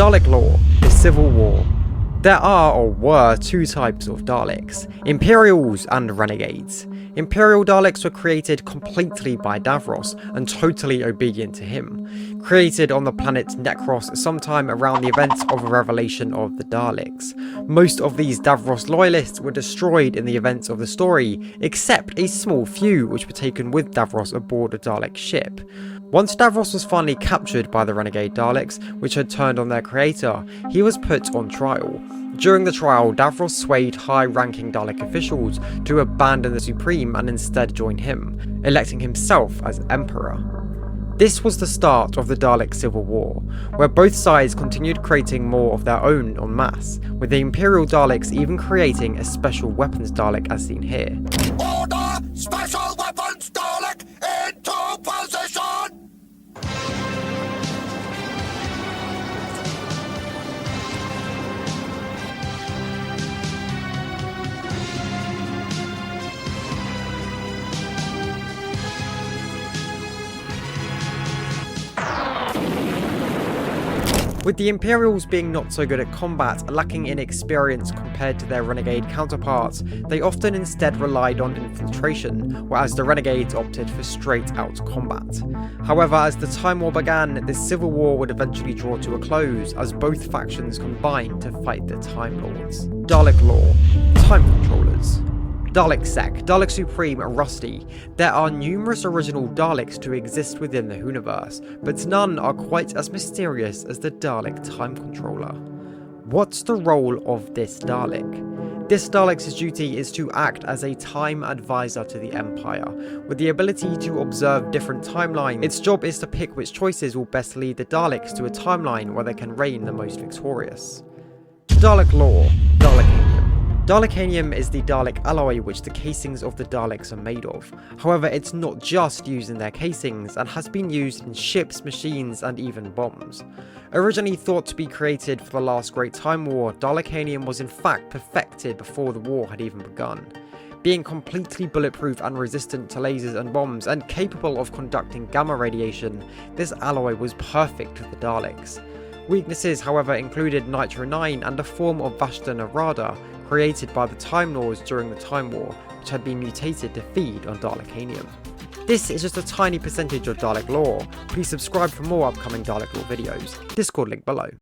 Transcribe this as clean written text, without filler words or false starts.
Dalek Lore, the Civil War. There are or were two types of Daleks, Imperials and Renegades. Imperial Daleks were created completely by Davros and totally obedient to him, created on the planet Necros sometime around the events of a revelation of the Daleks. Most of these Davros loyalists were destroyed in the events of the story, except a small few which were taken with Davros aboard a Dalek ship. Once Davros was finally captured by the Renegade Daleks, which had turned on their creator, he was put on trial. During the trial, Davros swayed high-ranking Dalek officials to abandon the Supreme and instead join him, electing himself as Emperor. This was the start of the Dalek Civil War, where both sides continued creating more of their own en masse, with the Imperial Daleks even creating a special weapons Dalek as seen here. Order! Special weapons Dalek into position! With the Imperials being not so good at combat, lacking in experience compared to their Renegade counterparts, they often instead relied on infiltration, whereas the Renegades opted for straight-out combat. However, as the Time War began, this civil war would eventually draw to a close, as both factions combined to fight the Time Lords. Dalek Lore, Time Controllers. Dalek Sec, Dalek Supreme, Rusty. There are numerous original Daleks to exist within the Hooniverse, but none are quite as mysterious as the Dalek Time Controller. What's the role of this Dalek? This Dalek's duty is to act as a time advisor to the Empire, with the ability to observe different timelines. Its job is to pick which choices will best lead the Daleks to a timeline where they can reign the most victorious. Dalek Lore, Dalekanium. Dalekanium is the Dalek alloy which the casings of the Daleks are made of. However, it's not just used in their casings and has been used in ships, machines, and even bombs. Originally thought to be created for the last Great Time War, Dalekanium was in fact perfected before the war had even begun. Being completely bulletproof and resistant to lasers and bombs, and capable of conducting gamma radiation, this alloy was perfect for the Daleks. Weaknesses, however, included Nitro 9 and a form of Vashta Nerada, created by the Time Lords during the Time War, which had been mutated to feed on Dalekanium. This is just a tiny percentage of Dalek lore. Please subscribe for more upcoming Dalek lore videos. Discord link below.